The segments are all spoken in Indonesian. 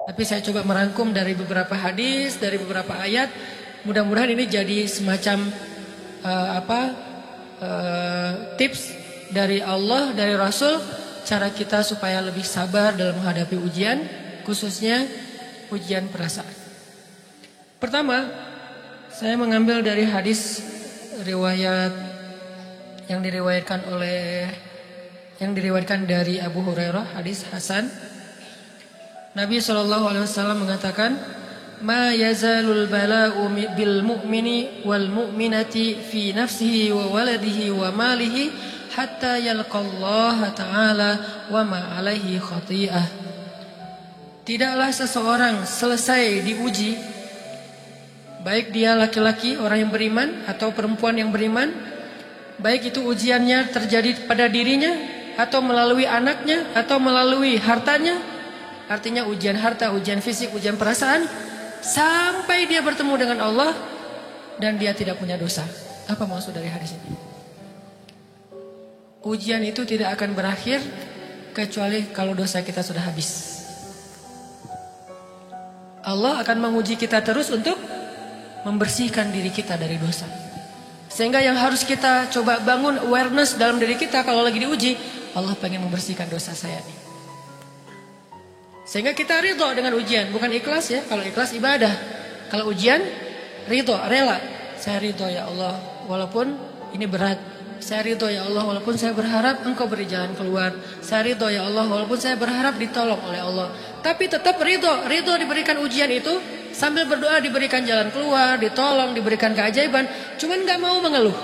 Tapi saya coba merangkum dari beberapa hadis, dari beberapa ayat. Mudah-mudahan ini jadi semacam tips dari Allah, dari Rasul, cara kita supaya lebih sabar dalam menghadapi ujian, khususnya ujian perasaan. Pertama, saya mengambil dari hadis riwayat yang diriwayatkan dari Abu Hurairah, hadis Hasan. Nabi SAW mengatakan, "Ma yazalul bala'u bil mu'mini wal mu'minati fi nafsihi wa waladihi wa malihi hatta yalqallaha ta'ala wa ma alaihi khati'ah." Tidaklah seseorang selesai diuji, baik dia laki-laki orang yang beriman atau perempuan yang beriman, baik itu ujiannya terjadi pada dirinya atau melalui anaknya atau melalui hartanya. Artinya ujian harta, ujian fisik, ujian perasaan, sampai dia bertemu dengan Allah dan dia tidak punya dosa. Apa maksud dari hadis ini? Ujian itu tidak akan berakhir kecuali kalau dosa kita sudah habis. Allah akan menguji kita terus untuk membersihkan diri kita dari dosa. Sehingga yang harus kita coba bangun awareness dalam diri kita kalau lagi diuji, Allah pengen membersihkan dosa saya nih. Sehingga kita ridho dengan ujian, bukan ikhlas ya. Kalau ikhlas ibadah, kalau ujian ridho, rela. Saya ridho ya Allah, walaupun ini berat. Saya ridho ya Allah, walaupun saya berharap Engkau beri jalan keluar. Saya ridho ya Allah, walaupun saya berharap ditolong oleh Allah. Tapi tetap ridho diberikan ujian itu, sambil berdoa diberikan jalan keluar, ditolong, diberikan keajaiban. Cuman gak mau mengeluh.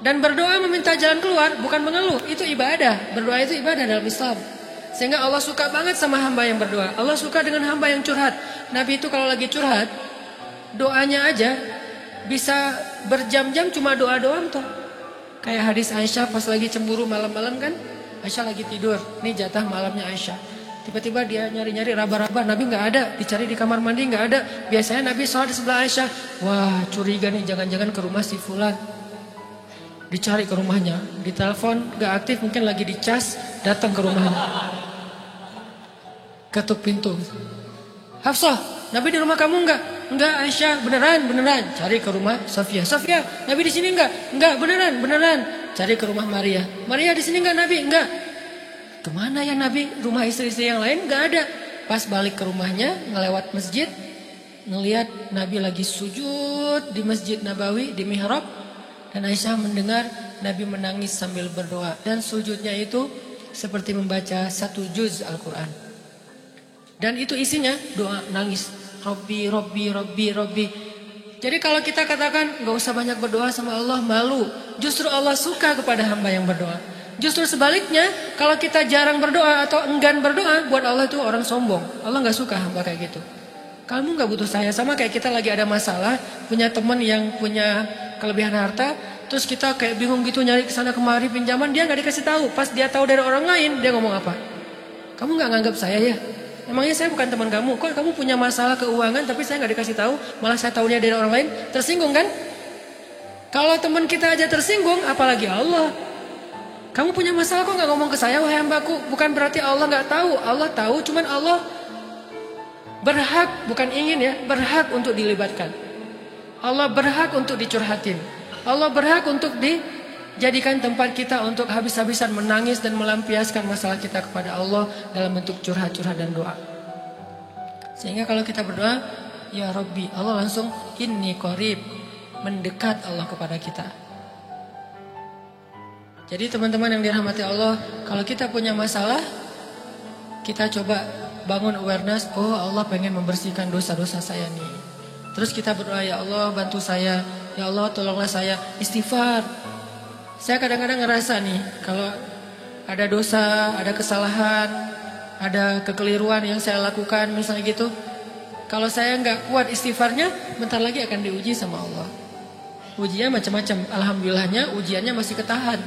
Dan berdoa meminta jalan keluar bukan mengeluh, itu ibadah. Berdoa itu ibadah dalam Islam. Sehingga Allah suka banget sama hamba yang berdoa. Allah suka dengan hamba yang curhat. Nabi itu kalau lagi curhat, doanya aja bisa berjam-jam cuma doa doang tuh. Kayak hadis Aisyah pas lagi cemburu malam-malam kan. Aisyah lagi tidur. Ini jatah malamnya Aisyah. Tiba-tiba dia nyari-nyari raba-raba. Nabi gak ada. Dicari di kamar mandi gak ada. Biasanya Nabi sholat di sebelah Aisyah. Wah curiga nih, jangan-jangan ke rumah si fulan. Dicari ke rumahnya. Ditelepon gak aktif, mungkin lagi dicas. Datang ke rumahnya. Ketuk pintu. Hafsah, Nabi di rumah kamu enggak? Enggak Aisyah, beneran. Cari ke rumah Sofia. Sofia, Nabi di sini enggak? Enggak, beneran. Cari ke rumah Maria. Maria di sini enggak Nabi? Enggak. Kemana ya Nabi? Rumah istri-istri yang lain enggak ada. Pas balik ke rumahnya, ngelewat masjid, ngelihat Nabi lagi sujud di Masjid Nabawi di mihrab, dan Aisyah mendengar Nabi menangis sambil berdoa, dan sujudnya itu seperti membaca 1 juz Al-Quran. Dan itu isinya doa nangis. Robbi. Jadi kalau kita katakan gak usah banyak berdoa sama Allah, malu. Justru Allah suka kepada hamba yang berdoa. Justru sebaliknya, kalau kita jarang berdoa atau enggan berdoa, buat Allah itu orang sombong. Allah gak suka hamba kayak gitu. Kamu gak butuh saya. Sama kayak kita lagi ada masalah, punya teman yang punya kelebihan harta, terus kita kayak bingung gitu nyari kesana kemari pinjaman, dia gak dikasih tahu. Pas dia tahu dari orang lain, dia ngomong apa? Kamu gak nganggap saya ya? Emangnya saya bukan teman kamu? Kok kamu punya masalah keuangan tapi saya nggak dikasih tahu, malah saya tahunya dari orang lain? Tersinggung kan? Kalau teman kita aja tersinggung, apalagi Allah. Kamu punya masalah kok nggak ngomong ke saya, wahai hambaku? Bukan berarti Allah nggak tahu. Allah tahu, cuman Allah berhak, bukan ingin ya, berhak untuk dilibatkan. Allah berhak untuk dicurhatin. Allah berhak untuk dijadikan tempat kita untuk habis-habisan menangis dan melampiaskan masalah kita kepada Allah dalam bentuk curhat-curhat dan doa. Sehingga kalau kita berdoa, ya Rabbi, Allah langsung inni qarib, mendekat Allah kepada kita. Jadi teman-teman yang dirahmati Allah, kalau kita punya masalah, kita coba bangun awareness, oh Allah pengen membersihkan dosa-dosa saya nih. Terus kita berdoa, ya Allah bantu saya, ya Allah tolonglah saya, istighfar. Saya kadang-kadang ngerasa nih, kalau ada dosa, ada kesalahan, ada kekeliruan yang saya lakukan misalnya gitu, kalau saya nggak kuat istighfarnya, bentar lagi akan diuji sama Allah. Ujiannya macam-macam, alhamdulillahnya ujiannya masih ketahan.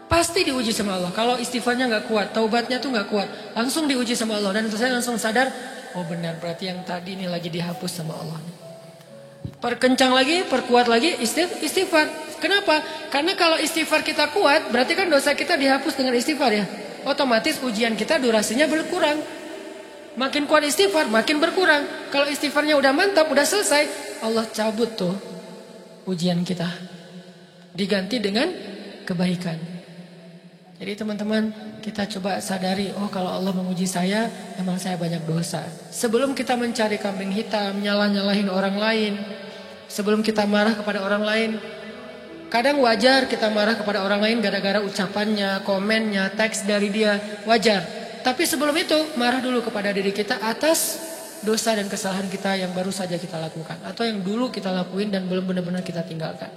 Pasti diuji sama Allah. Kalau istighfarnya nggak kuat, taubatnya tuh nggak kuat, langsung diuji sama Allah. Dan saya langsung sadar, oh benar berarti yang tadi ini lagi dihapus sama Allah. Perkencang lagi, perkuat lagi istighfar. Kenapa? Karena kalau istighfar kita kuat, berarti kan dosa kita dihapus dengan istighfar ya. Otomatis ujian kita durasinya berkurang. Makin kuat istighfar, makin berkurang. Kalau istighfarnya udah mantap, udah selesai, Allah cabut tuh ujian kita. Diganti dengan kebaikan. Jadi teman-teman, kita coba sadari, oh kalau Allah menguji saya, emang saya banyak dosa. Sebelum kita mencari kambing hitam, nyalahin orang lain, sebelum kita marah kepada orang lain, kadang wajar kita marah kepada orang lain gara-gara ucapannya, komennya, teks dari dia, wajar. Tapi sebelum itu, marah dulu kepada diri kita atas dosa dan kesalahan kita yang baru saja kita lakukan. Atau yang dulu kita lakuin dan belum benar-benar kita tinggalkan.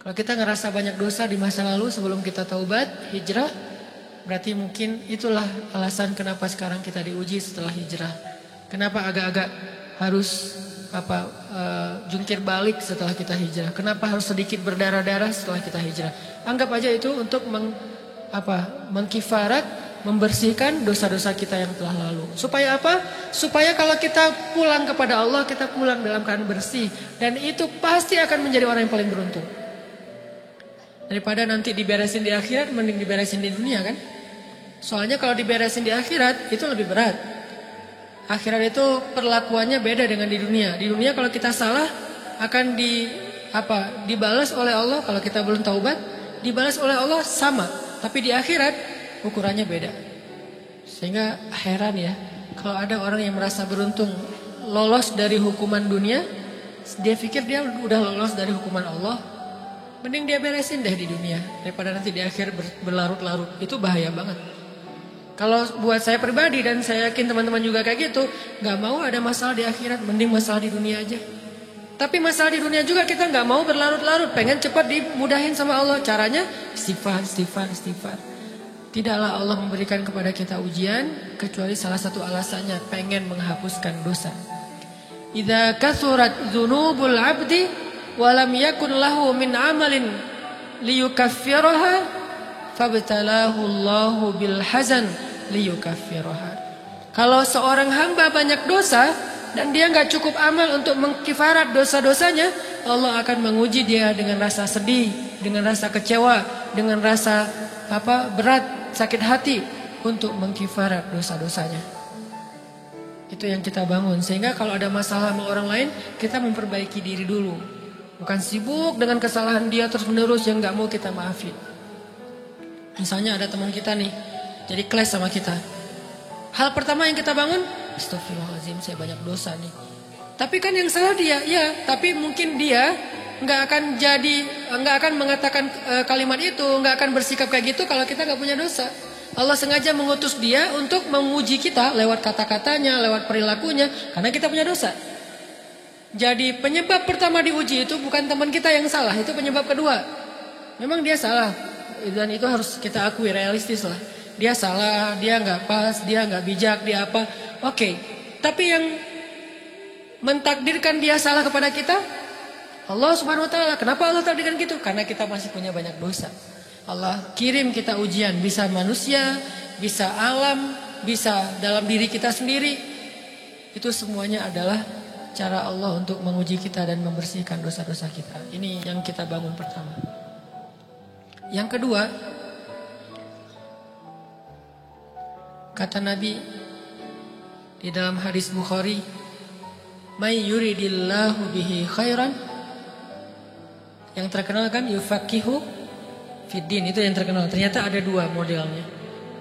Kalau kita ngerasa banyak dosa di masa lalu sebelum kita taubat, hijrah, berarti mungkin itulah alasan kenapa sekarang kita diuji setelah hijrah. Kenapa agak-agak harus jungkir balik setelah kita hijrah? Kenapa harus sedikit berdarah-darah setelah kita hijrah? Anggap aja itu untuk mengkifarat, membersihkan dosa-dosa kita yang telah lalu. Supaya apa? Supaya kalau kita pulang kepada Allah, kita pulang dalam keadaan bersih. Dan itu pasti akan menjadi orang yang paling beruntung. Daripada nanti diberesin di akhirat, mending diberesin di dunia kan? Soalnya kalau diberesin di akhirat, itu lebih berat. Akhirat itu perlakuannya beda dengan di dunia. Di dunia kalau kita salah, akan dibalas oleh Allah. Kalau kita belum taubat, dibalas oleh Allah sama. Tapi di akhirat, ukurannya beda. Sehingga heran ya, kalau ada orang yang merasa beruntung lolos dari hukuman dunia, dia pikir dia udah lolos dari hukuman Allah. Mending dia beresin deh di dunia daripada nanti di akhir berlarut-larut. Itu bahaya banget. Kalau buat saya pribadi dan saya yakin teman-teman juga kayak gitu, nggak mau ada masalah di akhirat, mending masalah di dunia aja. Tapi masalah di dunia juga kita nggak mau berlarut-larut, pengen cepat dimudahin sama Allah. Caranya istighfar. Tidaklah Allah memberikan kepada kita ujian kecuali salah satu alasannya pengen menghapuskan dosa. Idza kathurat dzunubul 'abdi walam yakun lahu min amalin liyukaffiraha fabtalahu Allahu bil hazan liyukaffiraha. Kalau seorang hamba banyak dosa dan dia nggak cukup amal untuk mengkifarat dosa-dosanya, Allah akan menguji dia dengan rasa sedih, dengan rasa kecewa, dengan rasa berat, sakit hati untuk mengkifarat dosa-dosanya. Itu yang kita bangun. Sehingga kalau ada masalah sama orang lain, kita memperbaiki diri dulu. Bukan sibuk dengan kesalahan dia terus-menerus yang gak mau kita maafin. Misalnya ada teman kita nih, jadi clash sama kita. Hal pertama yang kita bangun, astagfirullahaladzim, saya banyak dosa nih. Tapi kan yang salah dia, ya. Tapi mungkin dia gak akan mengatakan kalimat itu, gak akan bersikap kayak gitu kalau kita gak punya dosa. Allah sengaja mengutus dia untuk menguji kita lewat kata-katanya, lewat perilakunya, karena kita punya dosa. Jadi penyebab pertama diuji itu bukan teman kita yang salah, itu penyebab kedua. Memang dia salah, dan itu harus kita akui, realistis lah. Dia salah, dia nggak pas, dia nggak bijak, dia apa? Oke. Tapi yang mentakdirkan dia salah kepada kita, Allah Subhanahu Wa Taala. Kenapa Allah takdirkan gitu? Karena kita masih punya banyak dosa. Allah kirim kita ujian, bisa manusia, bisa alam, bisa dalam diri kita sendiri. Itu semuanya adalah cara Allah untuk menguji kita dan membersihkan dosa-dosa kita. Ini yang kita bangun pertama. Yang kedua, kata Nabi di dalam hadis Bukhari, "May yuridillahu bihi khairan." Yang terkenal kan yufaqihu fiddin, itu yang terkenal. Ternyata ada dua modelnya.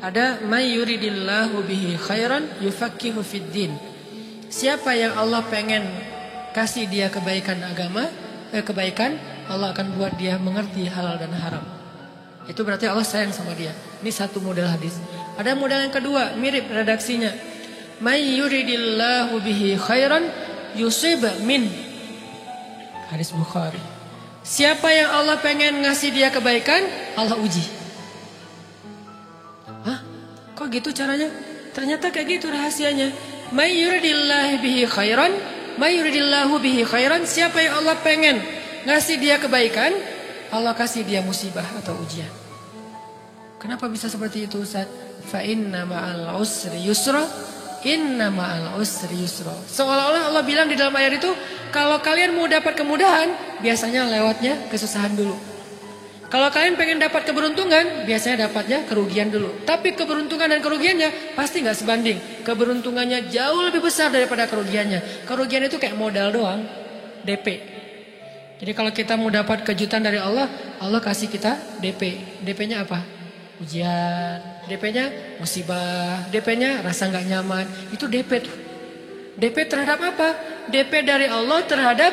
Ada may yuridillahu bihi khairan yufaqihu fiddin. Siapa yang Allah pengen kasih dia kebaikan agama, kebaikan, Allah akan buat dia mengerti halal dan haram. Itu berarti Allah sayang sama dia. Ini satu model hadis. Ada model yang kedua, mirip redaksinya. May yuridillahu bihi khairan yusib min. Hadis Bukhari. Siapa yang Allah pengen ngasih dia kebaikan, Allah uji. Hah? Kok gitu caranya? Ternyata kayak gitu rahasianya. May yuridillahu bihi khairan, siapa yang Allah pengen ngasih dia kebaikan, Allah kasih dia musibah atau ujian. Kenapa bisa seperti itu, Ustaz? Fa inna ma'al usri yusra, Inna ma'al usri yusra. Seolah-olah Allah bilang di dalam ayat itu, kalau kalian mau dapat kemudahan, biasanya lewatnya kesusahan dulu. Kalau kalian pengen dapat keberuntungan, biasanya dapatnya kerugian dulu. Tapi keberuntungan dan kerugiannya pasti nggak sebanding. Keberuntungannya jauh lebih besar daripada kerugiannya. Kerugian itu kayak modal doang, DP. Jadi kalau kita mau dapat kejutan dari Allah, Allah kasih kita DP. DP-nya apa? Ujian. DP-nya musibah. DP-nya rasa nggak nyaman. Itu DP tuh. DP terhadap apa? DP dari Allah terhadap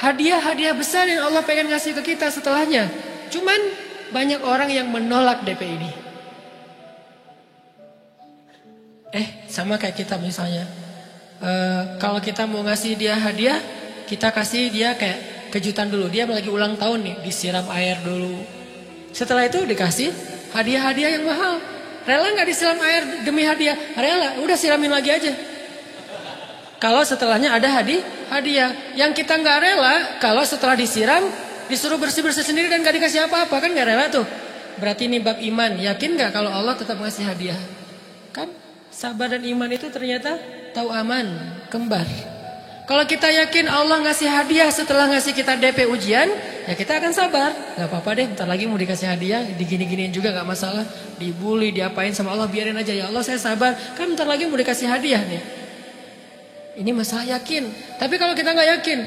hadiah-hadiah besar yang Allah pengen ngasih ke kita setelahnya. Cuman banyak orang yang menolak DP ini. Sama kayak kita misalnya. Kalau kita mau ngasih dia hadiah, kita kasih dia kayak kejutan dulu. Dia lagi ulang tahun nih, disiram air dulu. Setelah itu dikasih hadiah-hadiah yang mahal. Rela gak disiram air demi hadiah? Rela, udah siramin lagi aja. Kalau setelahnya ada hadiah. Yang kita gak rela, kalau setelah disiram disuruh bersih-bersih sendiri dan gak dikasih apa-apa, kan gak rela tuh. Berarti ini bab iman. Yakin gak kalau Allah tetap ngasih hadiah? Kan sabar dan iman itu ternyata tahu aman, kembar. Kalau kita yakin Allah ngasih hadiah setelah ngasih kita DP ujian, ya kita akan sabar. Gak apa-apa deh, bentar lagi mau dikasih hadiah, digini-giniin juga gak masalah. Dibully, diapain sama Allah, biarin aja. Ya Allah saya sabar, kan bentar lagi mau dikasih hadiah nih. Ini masalah yakin. Tapi kalau kita gak yakin,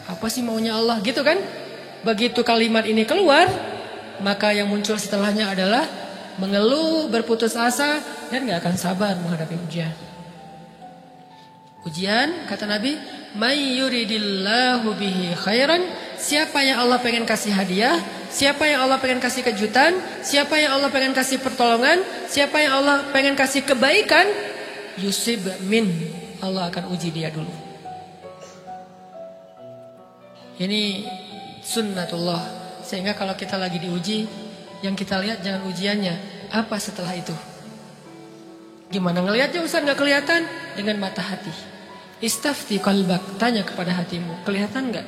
apa sih maunya Allah gitu kan? Begitu kalimat ini keluar, maka yang muncul setelahnya adalah mengeluh, berputus asa, dan gak akan sabar menghadapi ujian. Ujian, kata Nabi, may yuridillahu bihi khairan, siapa yang Allah pengen kasih hadiah, siapa yang Allah pengen kasih kejutan, siapa yang Allah pengen kasih pertolongan, siapa yang Allah pengen kasih kebaikan, yusib min, Allah akan uji dia dulu. Ini sunnatullah. Sehingga kalau kita lagi diuji, yang kita lihat jangan ujiannya, apa setelah itu. Gimana ngelihatnya Ustaz gak kelihatan? Dengan mata hati. Istafti qalbak, tanya kepada hatimu, kelihatan gak?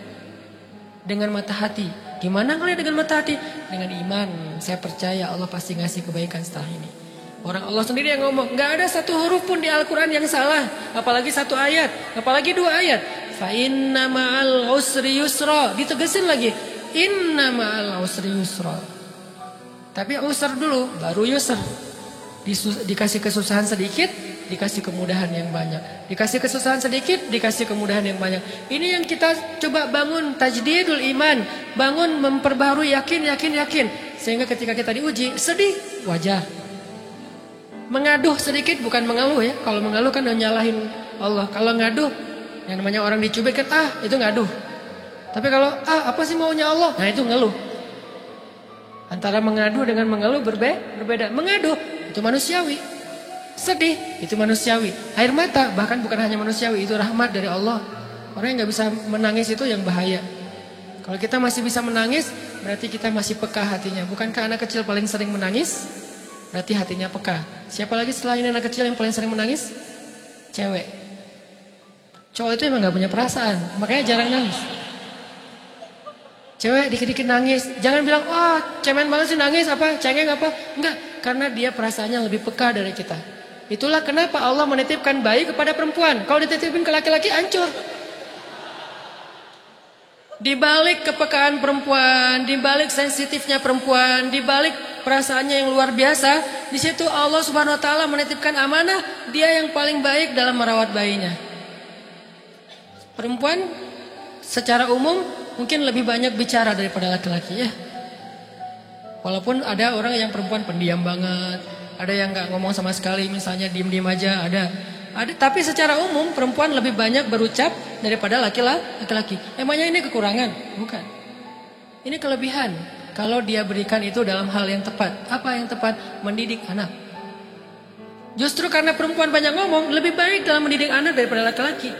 Dengan mata hati. Gimana ngelihat dengan mata hati? Dengan iman, saya percaya Allah pasti ngasih kebaikan setelah ini. Orang Allah sendiri yang ngomong, gak ada satu huruf pun di Al-Quran yang salah. Apalagi satu ayat, apalagi dua ayat. Fa inna ma'al usri yusra. Ditegesin lagi. Inna ma'al usri yusra. Tapi usr dulu, baru yusr. Dikasih kesusahan sedikit, dikasih kemudahan yang banyak. Dikasih kesusahan sedikit, dikasih kemudahan yang banyak. Ini yang kita coba bangun tajdidul iman. Bangun memperbarui yakin. Sehingga ketika kita diuji, sedih, wajar. Mengaduh sedikit, bukan mengeluh ya. Kalau mengeluh kan nyalahin Allah. Kalau ngaduh, yang namanya orang dicubit kan, itu ngaduh. Tapi kalau, apa sih maunya Allah? Nah itu ngeluh. Antara mengadu dengan mengeluh berbeda. Mengaduh, itu manusiawi. Sedih, itu manusiawi. Air mata, bahkan bukan hanya manusiawi, itu rahmat dari Allah. Orang yang gak bisa menangis itu yang bahaya. Kalau kita masih bisa menangis, berarti kita masih peka hatinya. Bukankah anak kecil paling sering menangis? Berarti hatinya peka. Siapa lagi selain anak kecil yang paling sering menangis? Cewek. Cowok itu emang gak punya perasaan, makanya jarang nangis. Cewek dikit-dikit nangis, jangan bilang, cemen banget sih nangis, cengeng apa? Enggak, karena dia perasaannya lebih peka dari kita. Itulah kenapa Allah menitipkan bayi kepada perempuan. Kalau dititipin ke laki-laki, hancur. Di balik kepekaan perempuan, di balik sensitifnya perempuan, di balik perasaannya yang luar biasa, di situ Allah Subhanahu wa taala menitipkan amanah, dia yang paling baik dalam merawat bayinya. Perempuan secara umum mungkin lebih banyak bicara daripada laki-laki ya. Walaupun ada orang yang perempuan pendiam banget, ada yang nggak ngomong sama sekali, misalnya diem-diem aja, ada. Tapi secara umum perempuan lebih banyak berucap daripada laki-laki. Emangnya ini kekurangan? Bukan. Ini kelebihan. Kalau dia berikan itu dalam hal yang tepat. Apa yang tepat? Mendidik anak. Justru karena perempuan banyak ngomong, lebih baik dalam mendidik anak daripada laki-laki.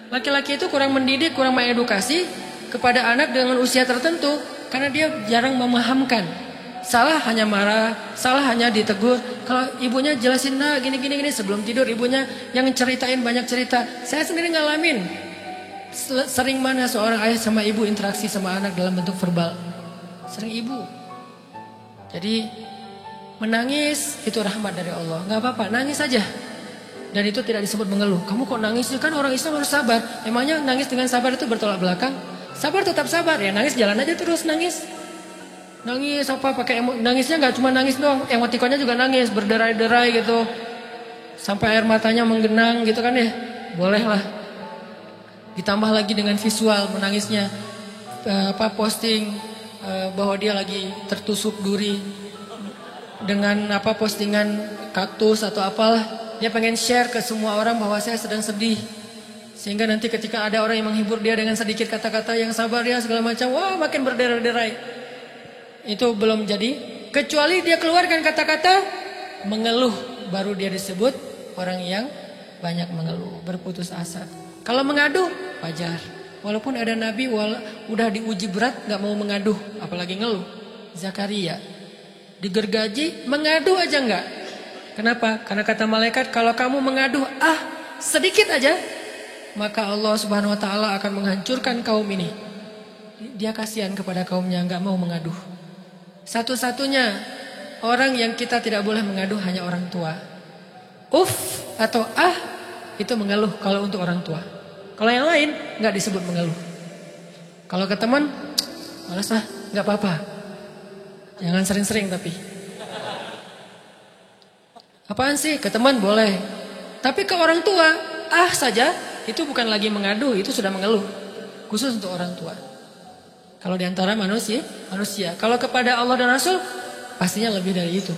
Laki-laki itu kurang mendidik, kurang mengedukasi kepada anak dengan usia tertentu. Karena dia jarang memahamkan. Salah hanya marah, salah hanya ditegur. Kalau ibunya jelasin, gini sebelum tidur ibunya yang ceritain banyak cerita. Saya sendiri ngalamin. Sering mana seorang ayah sama ibu interaksi sama anak dalam bentuk verbal. Sering ibu. Jadi menangis itu rahmat dari Allah. Gak apa-apa, nangis aja. Dan itu tidak disebut mengeluh. Kamu kok nangis sih? Kan orang Islam harus sabar. Emangnya nangis dengan sabar itu bertolak belakang? Sabar tetap sabar. Ya nangis jalan aja terus nangis. Nangis apa pakai nangisnya nggak cuma nangis doang, emotikonnya juga nangis, berderai-derai gitu. Sampai air matanya menggenang gitu kan ya. Boleh lah. Ditambah lagi dengan visual menangisnya. Posting bahwa dia lagi tertusuk duri dengan postingan kaktus atau apalah. Dia pengen share ke semua orang bahwa saya sedang sedih. Sehingga nanti ketika ada orang yang menghibur dia dengan sedikit kata-kata yang sabar ya segala macam, wah makin berderai-derai. Itu belum jadi. Kecuali dia keluarkan kata-kata mengeluh, baru dia disebut orang yang banyak mengeluh, berputus asa. Kalau mengadu wajar. Walaupun ada nabi udah diuji berat gak mau mengadu, apalagi ngeluh. Zakaria digergaji mengadu aja enggak. Kenapa? Karena kata malaikat, kalau kamu mengadu sedikit aja, maka Allah Subhanahu wa taala akan menghancurkan kaum ini. Dia kasihan kepada kaumnya, enggak mau mengadu. Satu-satunya orang yang kita tidak boleh mengadu hanya orang tua. Atau itu mengeluh kalau untuk orang tua. Kalau yang lain enggak disebut mengeluh. Kalau ke teman, malas enggak apa-apa. Jangan sering-sering tapi. Apaan sih? Ke teman boleh. Tapi ke orang tua, saja itu bukan lagi mengadu, itu sudah mengeluh. Khusus untuk orang tua. Kalau diantara manusia. Kalau kepada Allah dan Rasul, pastinya lebih dari itu.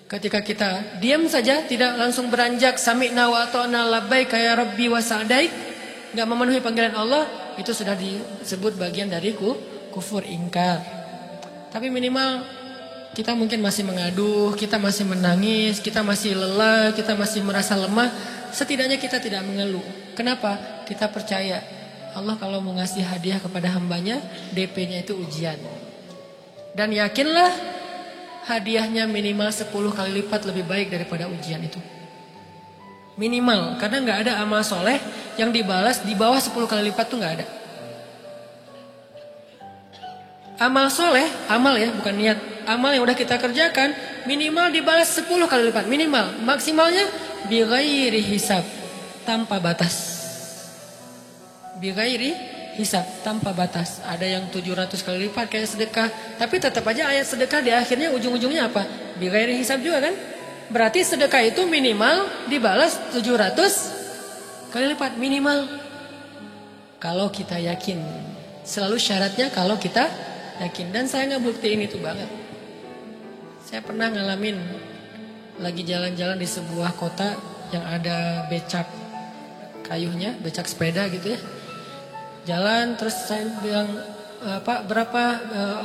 Ketika kita diam saja, tidak langsung beranjak sami'na wa ata'na labbaika ya rabbi wa sa'daik, enggak memenuhi panggilan Allah, itu sudah disebut bagian dari kufur ingkar. Tapi minimal kita mungkin masih mengaduh, kita masih menangis, kita masih lelah, kita masih merasa lemah. Setidaknya kita tidak mengeluh. Kenapa? Kita percaya Allah kalau mau ngasih hadiah kepada hambanya, DP-nya itu ujian. Dan yakinlah hadiahnya minimal 10 kali lipat lebih baik daripada ujian itu. Minimal, karena gak ada amal soleh yang dibalas di bawah 10 kali lipat tuh gak ada. Amal soleh, amal ya bukan niat. Amal yang udah kita kerjakan minimal dibalas 10 kali lipat. Minimal, maksimalnya bighairi hisab, tanpa batas. Bighairi hisab, tanpa batas. Ada yang 700 kali lipat kayak sedekah. Tapi tetap aja ayat sedekah di akhirnya ujung-ujungnya apa? Bighairi hisab juga kan? Berarti sedekah itu minimal dibalas 700 kali lipat. Minimal. Kalau kita yakin. Selalu syaratnya kalau kita yakin. Dan saya ngebuktiin itu banget. Saya pernah ngalamin lagi jalan-jalan di sebuah kota yang ada becak kayunya, becak sepeda gitu ya. Jalan terus saya bilang, Pak berapa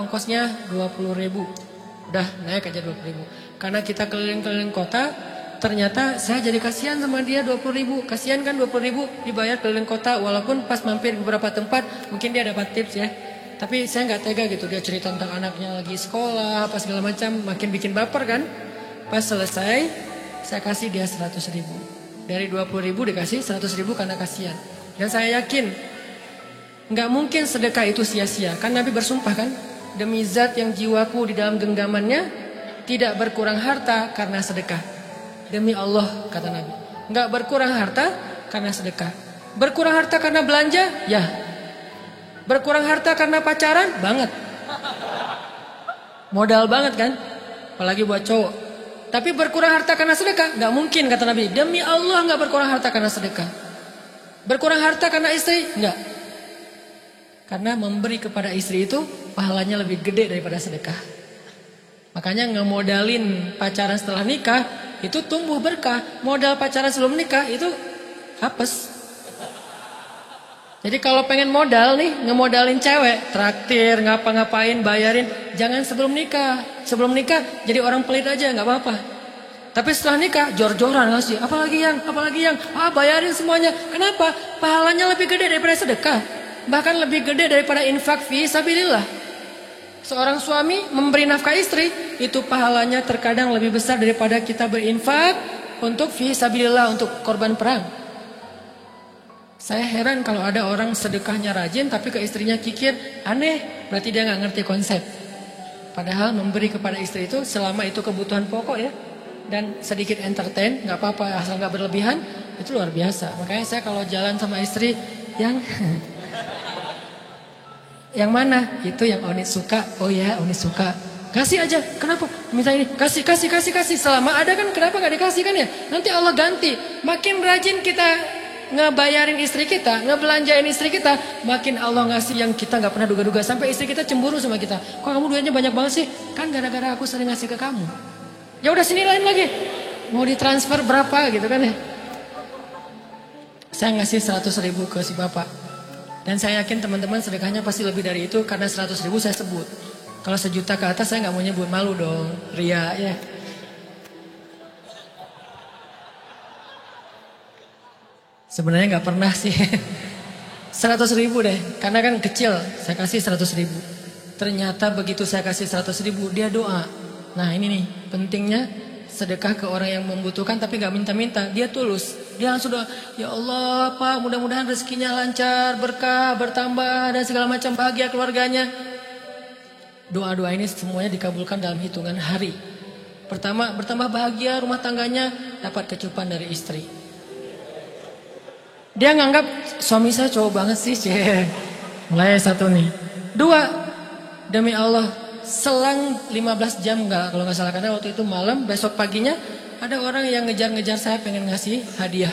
ongkosnya? 20.000. Udah naik aja 20.000. Karena kita keliling-keliling kota, ternyata saya jadi kasihan sama dia 20.000. Kasihan kan 20.000 dibayar keliling kota, walaupun pas mampir di beberapa tempat mungkin dia dapat tips ya. Tapi saya nggak tega gitu, dia cerita tentang anaknya lagi sekolah, apa segala macam, makin bikin baper kan. Pas selesai, saya kasih dia 100.000. Dari 20.000 dikasih 100.000 karena kasihan. Dan saya yakin nggak mungkin sedekah itu sia-sia. Kan Nabi bersumpah kan, demi zat yang jiwaku di dalam genggamannya, tidak berkurang harta karena sedekah. Demi Allah kata Nabi, nggak berkurang harta karena sedekah. Berkurang harta karena belanja? Ya. Berkurang harta karena pacaran? Banget. Modal banget kan? Apalagi buat cowok. Tapi berkurang harta karena sedekah? Nggak mungkin kata Nabi. Demi Allah nggak berkurang harta karena sedekah. Berkurang harta karena istri? Nggak. Karena memberi kepada istri itu pahalanya lebih gede daripada sedekah. Makanya ngemodalin pacaran setelah nikah itu tumbuh berkah. Modal pacaran sebelum nikah itu hapes. Jadi kalau pengen modal nih, ngemodalin cewek, traktir, ngapa-ngapain, bayarin, jangan sebelum nikah. Sebelum nikah jadi orang pelit aja, nggak apa-apa. Tapi setelah nikah jor-joran ngasih, apalagi yang, bayarin semuanya. Kenapa? Pahalanya lebih gede daripada sedekah. Bahkan lebih gede daripada infak fi sabilillah. Seorang suami memberi nafkah istri, itu pahalanya terkadang lebih besar daripada kita berinfak untuk fi sabilillah, untuk korban perang. Saya heran kalau ada orang sedekahnya rajin tapi ke istrinya kikir, aneh, berarti dia nggak ngerti konsep. Padahal memberi kepada istri itu selama itu kebutuhan pokok ya. dan sedikit entertain, nggak apa-apa asal nggak berlebihan, itu luar biasa. Makanya saya kalau jalan sama istri yang yang mana? Itu yang Oni suka. Oh ya, Oni suka. Kasih aja. Kenapa? Minta ini. Kasih. Selama ada kan kenapa nggak dikasih kan ya? Nanti Allah ganti. Makin rajin kita ngebayarin istri kita, ngebelanjain istri kita, makin Allah ngasih yang kita nggak pernah duga-duga. Sampai istri kita cemburu sama kita. Kok kamu duitnya banyak banget sih? Kan gara-gara aku sering ngasih ke kamu. Ya udah sini lain lagi. Mau ditransfer berapa gitu kan ya? Saya ngasih 100.000 ke si bapak. Dan saya yakin teman-teman sedekahnya pasti lebih dari itu karena 100.000 saya sebut. Kalau 1 juta ke atas saya nggak mau nyebut, malu dong, ria ya. Sebenarnya nggak pernah sih. 100.000 deh, karena kan kecil. Saya kasih 100.000. Ternyata begitu saya kasih 100.000 dia doa. Nah ini nih pentingnya sedekah ke orang yang membutuhkan tapi nggak minta-minta. Dia tulus. Dia langsung doa, ya Allah Pak mudah-mudahan rezekinya lancar, berkah, bertambah dan segala macam, bahagia keluarganya. Doa-doa ini semuanya dikabulkan dalam hitungan hari. Pertama, bertambah bahagia rumah tangganya, dapat kecupan dari istri. Dia nganggap suami saya cowok banget sih. Mulai 1 nih. 2, demi Allah, selang 15 jam kalau nggak salah, karena waktu itu malam, besok paginya ada orang yang ngejar-ngejar saya pengen ngasih hadiah.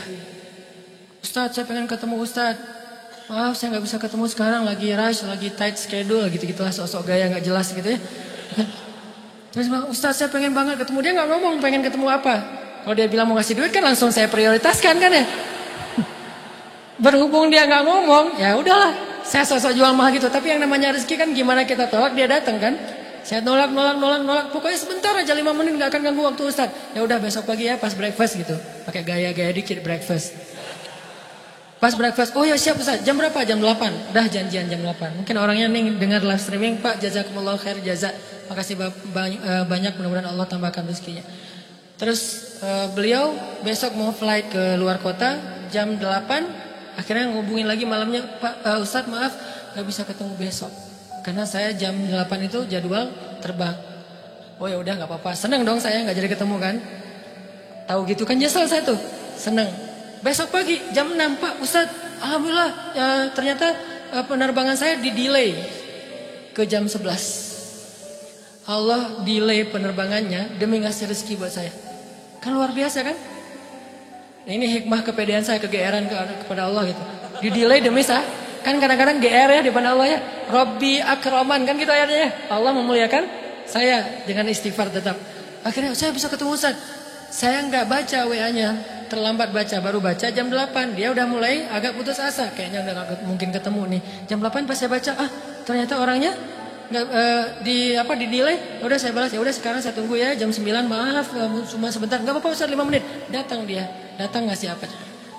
Ustadz, saya pengen ketemu Ustadz. Maaf saya nggak bisa ketemu sekarang, lagi rush, lagi tight schedule gitu-gitulah, sosok gaya nggak jelas gitu ya. Terus Ustadz saya pengen banget ketemu, dia nggak ngomong pengen ketemu apa. Kalau dia bilang mau ngasih duit kan langsung saya prioritaskan kan ya. Berhubung dia nggak ngomong, ya udahlah, saya sosok jual mahal gitu. Tapi yang namanya rezeki kan gimana kita tolak dia datang kan. Saya nolak. Pokoknya sebentar aja 5 menit nggak akan ganggu waktu Ustadz. Ya udah besok pagi ya pas breakfast gitu, pakai gaya-gaya dikit breakfast. Pas breakfast, oh ya siap Ustaz, jam berapa? Jam 8. Udah janjian jam 8. Mungkin orangnya nih dengar live streaming, Pak jazakumullah khair jaza. Makasih banyak, mudah-mudahan Allah tambahkan rezekinya. Terus beliau besok mau flight ke luar kota jam 8. Akhirnya ngubungin lagi malamnya, Pak Ustaz maaf gak bisa ketemu besok. Karena saya jam 8 itu jadwal terbang. Oh ya udah gak apa-apa. Senang dong saya gak jadi ketemu kan. Tahu gitu kan nyesel saya tuh. Senang. Besok pagi jam 6, Pak Ustadz, alhamdulillah ya, ternyata penerbangan saya di-delay ke jam 11. Allah delay penerbangannya demi ngasih rezeki buat saya. Kan luar biasa kan? Ini hikmah kepedean saya, kegeeran kepada Allah gitu. Di-delay demi saya. Kan kadang-kadang GR ya di depan Allah ya. Robbi akraman kan gitu ayatnya ya. Allah memuliakan saya dengan istighfar tetap. Akhirnya saya bisa ketemu Ustaz. Saya nggak baca WA-nya, terlambat baca, baru baca jam 8. Dia udah mulai agak putus asa, kayaknya udah gak mungkin ketemu nih. Jam 8 pas saya baca, ternyata orangnya nggak di delay. Udah saya balas, ya udah sekarang saya tunggu ya jam 9. Maaf, cuma sebentar. Nggak apa-apa Ustaz, 5 menit. Datang dia, datang ngasih apa?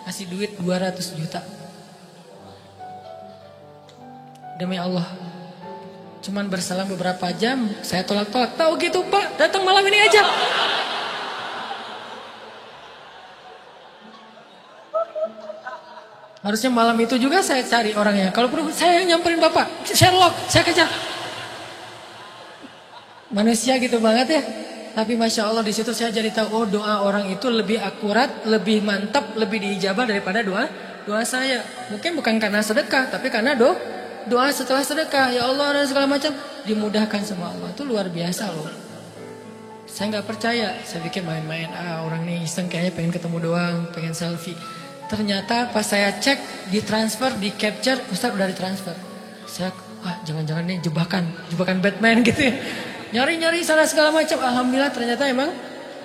Ngasih duit 200 juta. Demi Allah. Cuman berselang beberapa jam, saya tolak-tolak. Tahu gitu Pak, datang malam ini aja. Harusnya malam itu juga saya cari orangnya. Kalau perlu saya nyamperin Bapak. Sherlock, saya kejar. Manusia gitu banget ya. Tapi Masya Allah di situ saya jadi tahu, oh doa orang itu lebih akurat, lebih mantap, lebih diijabah daripada doa saya. Mungkin bukan karena sedekah, tapi karena doa setelah sedekah. Ya Allah dan segala macam dimudahkan sama Allah. Itu luar biasa loh. Saya nggak percaya. Saya pikir main-main. Orang nih iseng kayaknya pengen ketemu doang, pengen selfie. Ternyata pas saya cek, ditransfer, di capture, Ustaz udah ditransfer. Saya, jangan-jangan ini jebakan Batman gitu ya. Nyari-nyari salah segala macam. Alhamdulillah ternyata emang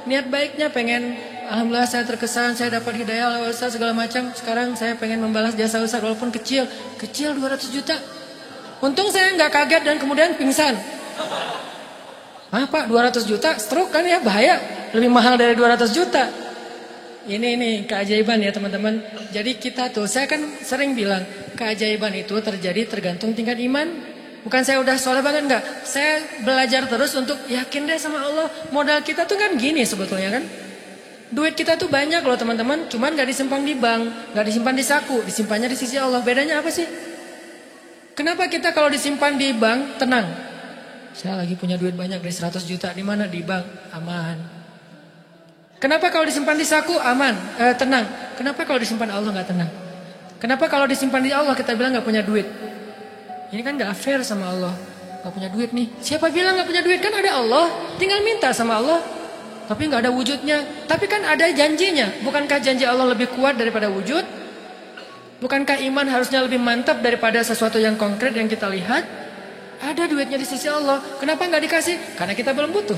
niat baiknya pengen, alhamdulillah saya terkesan, saya dapat hidayah lewat Ustaz segala macam. Sekarang saya pengen membalas jasa Ustaz walaupun kecil 200 juta. Untung saya nggak kaget dan kemudian pingsan. Pak 200 juta, stroke kan ya, bahaya. Lebih mahal dari 200 juta. Ini keajaiban ya teman-teman. Jadi kita tuh, saya kan sering bilang keajaiban itu terjadi tergantung tingkat iman. Bukan saya udah soleh banget enggak. Saya belajar terus untuk yakin deh sama Allah. Modal kita tuh kan gini sebetulnya kan. Duit kita tuh banyak loh teman-teman. Cuman gak disimpan di bank, gak disimpan di saku, disimpannya di sisi Allah. Bedanya apa sih? Kenapa kita kalau disimpan di bank tenang? Saya lagi punya duit banyak dari 100 juta. Di mana? Di bank. Aman. Kenapa kalau disimpan di saku aman, tenang? Kenapa kalau disimpan Allah nggak tenang? Kenapa kalau disimpan di Allah kita bilang nggak punya duit? Ini kan nggak fair sama Allah. Nggak punya duit nih. Siapa bilang nggak punya duit? Kan ada Allah. Tinggal minta sama Allah. Tapi nggak ada wujudnya. Tapi kan ada janjinya. Bukankah janji Allah lebih kuat daripada wujud? Bukankah iman harusnya lebih mantap daripada sesuatu yang konkret yang kita lihat? Ada duitnya di sisi Allah. Kenapa nggak dikasih? Karena kita belum butuh.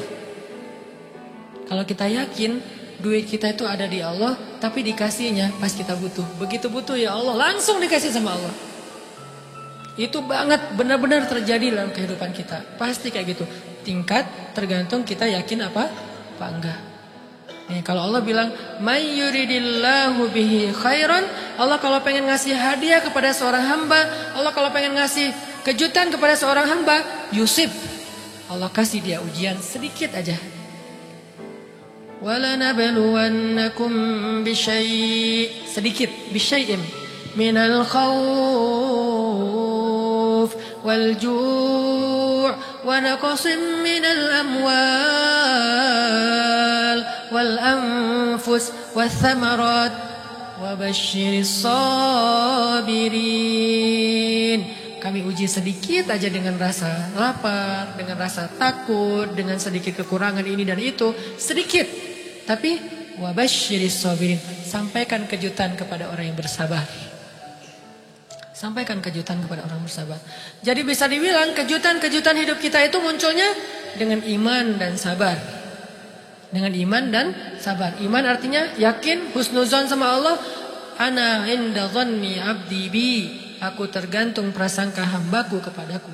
Kalau kita yakin duit kita itu ada di Allah, tapi dikasihnya pas kita butuh. Begitu butuh ya Allah, langsung dikasih sama Allah. Itu banget benar-benar terjadi dalam kehidupan kita. Pasti kayak gitu. Tingkat tergantung kita yakin apa enggak. Nih, kalau Allah bilang, "May yuridillahu bihi khairan", Allah kalau pengen ngasih hadiah kepada seorang hamba, Allah kalau pengen ngasih kejutan kepada seorang hamba, yusib. Allah kasih dia ujian sedikit aja. وَلَنَبْلُوَنَّكُمْ بِشَيْءٍ sedikit bisyai'in minal khawf wal ju' wa naqsim minal amwal wal anfus wath thamarat wa basyiris sabirin. Kami uji sedikit aja dengan rasa lapar, dengan rasa takut, dengan sedikit kekurangan ini dan itu, sedikit. Tapi wabasyiris sabirin, sampaikan kejutan kepada orang yang bersabar. Sampaikan kejutan kepada orang bersabar. Jadi bisa dibilang kejutan-kejutan hidup kita itu munculnya dengan iman dan sabar. Dengan iman dan sabar. Iman artinya yakin, husnuzon sama Allah. Ana inda dhanni abdi bi. Aku tergantung prasangka hambaku kepadaku.